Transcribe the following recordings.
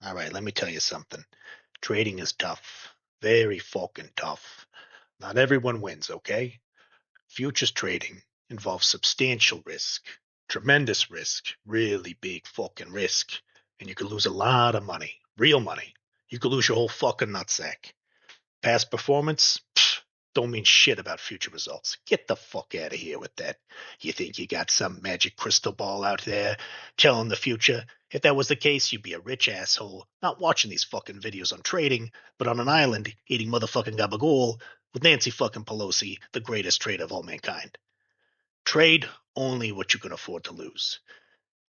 All right, let me tell you something. Trading is tough. Very fucking tough. Not everyone wins, okay? Futures trading involves substantial risk, tremendous risk, really big fucking risk, and you could lose a lot of money, real money. You could lose your whole fucking nutsack. Past performance? Pfft, don't mean shit about future results. Get the fuck out of here with that. You think you got some magic crystal ball out there telling the future? If that was the case, you'd be a rich asshole, not watching these fucking videos on trading, but on an island eating motherfucking gabagool with Nancy fucking Pelosi, the greatest trader of all mankind. Trade only what you can afford to lose.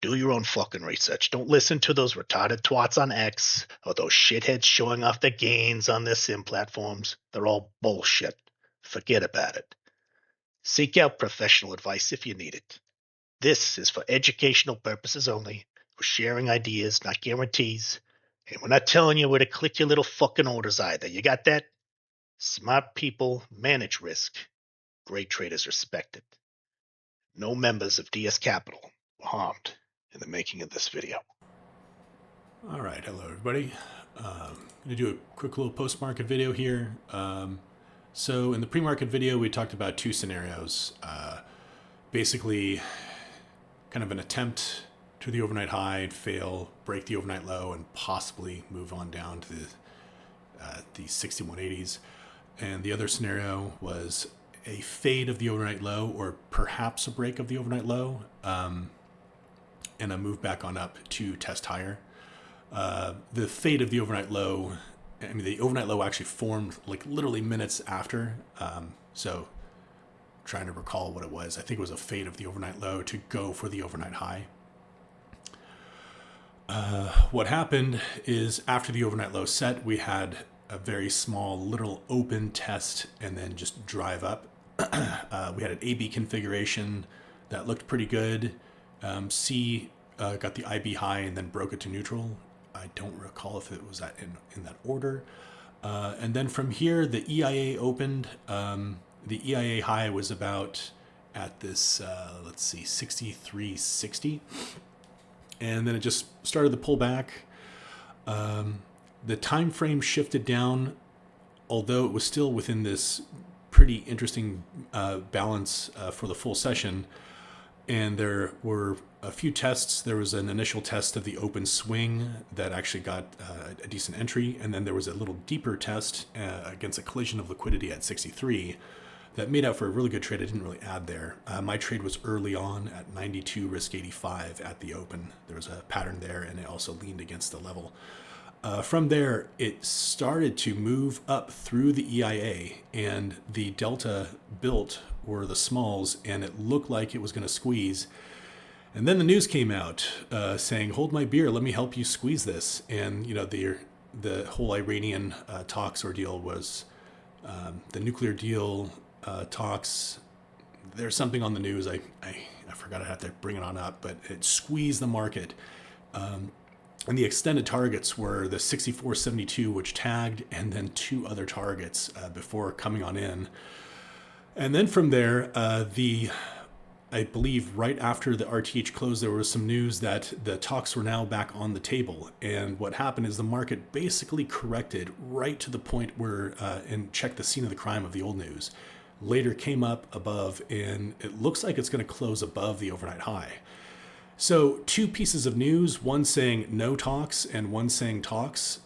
Do your own fucking research. Don't listen to those retarded twats on X or those shitheads showing off their gains on their sim platforms. They're all bullshit. Forget about it. Seek out professional advice if you need it. This is for educational purposes only. We're sharing ideas, not guarantees. And we're not telling you where to click your little fucking orders either. You got that? Smart people manage risk. Great traders respect it. No members of DS Capital were harmed in the making of this video. All right, hello everybody. I'm going to do a quick little post-market video here. So in the pre-market video, we talked about two scenarios. Basically, kind of an attempt to the overnight high, fail, break the overnight low, and possibly move on down to the 6180s. And the other scenario was a fade of the overnight low, or perhaps a break of the overnight low, and a move back on up to test higher. The fade of the overnight low, I mean, the overnight low actually formed like literally minutes after. So trying to recall what it was. I think it was a fade of the overnight low to go for the overnight high. What happened is after the overnight low set, we had a very small little open test and then just drive up. We had an AB configuration that looked pretty good. C got the IB high and then broke it to neutral. I don't recall if it was that in that order. And then from here, the EIA opened. The EIA high was about at this, 63.60. And then it just started the pullback. The time frame shifted down, although it was still within this pretty interesting balance for the full session. And there were a few tests. There was an initial test of the open swing that actually got a decent entry. And then there was a little deeper test against a collision of liquidity at 63 that made out for a really good trade. I didn't really add there. My trade was early on at 92, risk 85 at the open. There was a pattern there, and it also leaned against the level. From there, it started to move up through the EIA, and the delta built were the smalls, and it looked like it was going to squeeze. And then the news came out saying, "Hold my beer, let me help you squeeze this." And the whole Iranian talks ordeal was the nuclear deal talks. There's something on the news. I forgot I had to bring it on up, but it squeezed the market. And the extended targets were the 64.72, which tagged, and then two other targets before coming on in. And then from there, I believe right after the RTH closed, there was some news that the talks were now back on the table. And what happened is the market basically corrected right to the point where, and checked the scene of the crime of the old news. Later came up above, and it looks like it's going to close above the overnight high. So two pieces of news, one saying no talks and one saying talks.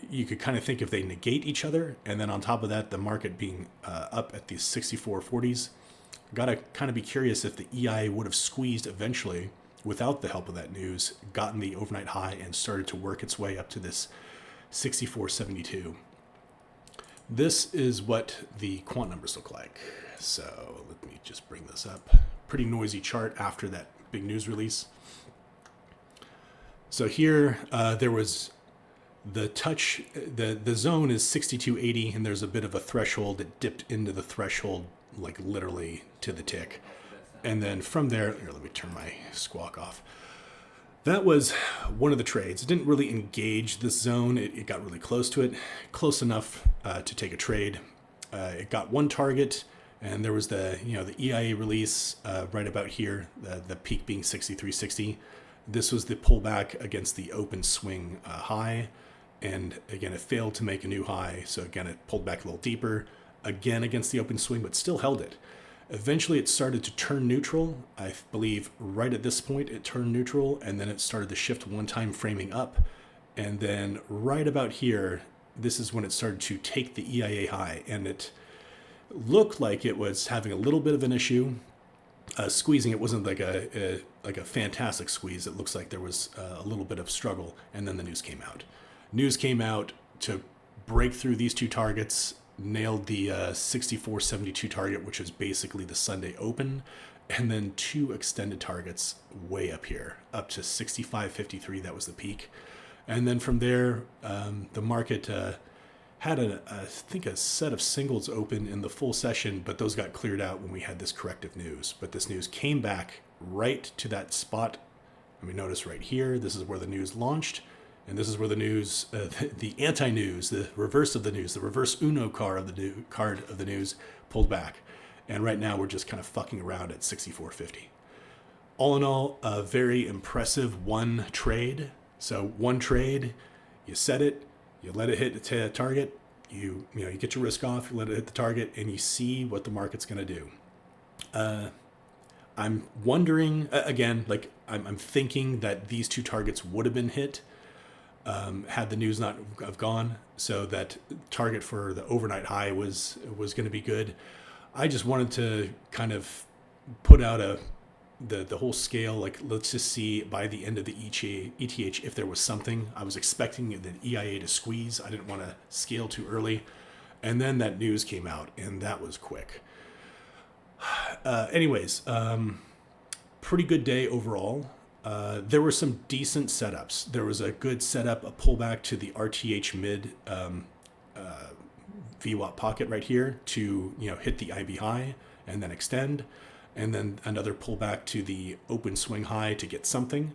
You could kind of think if they negate each other. And then on top of that, the market being up at the 64.40s. Got to kind of be curious if the EIA would have squeezed eventually without the help of that news, gotten the overnight high, and started to work its way up to this 64.72. This is what the quant numbers look like. So let me just bring this up. Pretty noisy chart after that big news release. So here there was the touch, the zone is 62.80, and there's a bit of a threshold that dipped into the threshold, like literally to the tick. And then from there, here, let me turn my squawk off. That was one of the trades. It didn't really engage this zone. It got really close to it, close enough to take a trade. It got one target, and there was the EIA release right about here, the peak being 63.60. This was the pullback against the open swing high. And again, it failed to make a new high. So again, it pulled back a little deeper, again against the open swing, but still held it. Eventually, it started to turn neutral. I believe right at this point, it turned neutral, and then it started to shift one time framing up. And then right about here, this is when it started to take the EIA high, and it looked like it was having a little bit of an issue. Squeezing, it wasn't like a fantastic squeeze. It looks like there was a little bit of struggle, and then the news came out. News came out to break through these two targets, nailed the 64.72 target, which was basically the Sunday open, and then two extended targets way up here, up to 65.53. That was the peak. And then from there, the market had, I think, a set of singles open in the full session, but those got cleared out when we had this corrective news. But this news came back right to that spot. And we notice right here, this is where the news launched. And this is where the news, the anti-news, the reverse of the news, the reverse Uno card of the news pulled back. And right now we're just kind of fucking around at 64.50. All in all, a very impressive one trade. So one trade, you set it, you let it hit the target, you get your risk off, you let it hit the target, and you see what the market's going to do. I'm wondering, again, like I'm thinking that these two targets would have been hit had the news not have gone, so that target for the overnight high was going to be good. I just wanted to kind of put out the whole scale, like let's just see by the end of the ETH if there was something. I was expecting the EIA to squeeze. I didn't want to scale too early. And then that news came out, and that was quick. Anyways, pretty good day overall. There were some decent setups. There was a good setup, a pullback to the RTH mid VWAP pocket right here to hit the IB high and then extend, and then another pullback to the open swing high to get something,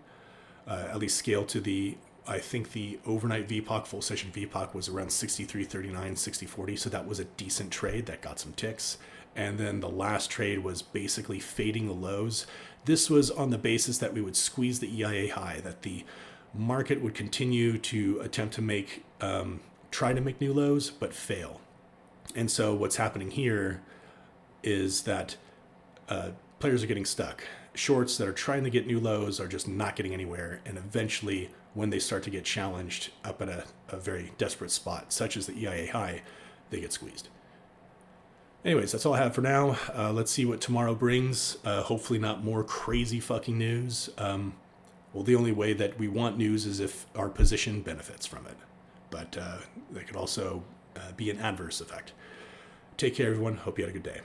at least scale to the, I think the overnight VPOC, full session VPOC was around 63.39, 60.40, so that was a decent trade that got some ticks. And then the last trade was basically fading the lows. This was on the basis that we would squeeze the EIA high, that the market would continue to attempt to make, try to make new lows, but fail. And so what's happening here is that players are getting stuck. Shorts that are trying to get new lows are just not getting anywhere. And eventually, when they start to get challenged up at a very desperate spot, such as the EIA high, they get squeezed. Anyways, that's all I have for now. Let's see what tomorrow brings. Hopefully not more crazy fucking news. Well, the only way that we want news is if our position benefits from it. But there could also be an adverse effect. Take care, everyone. Hope you had a good day.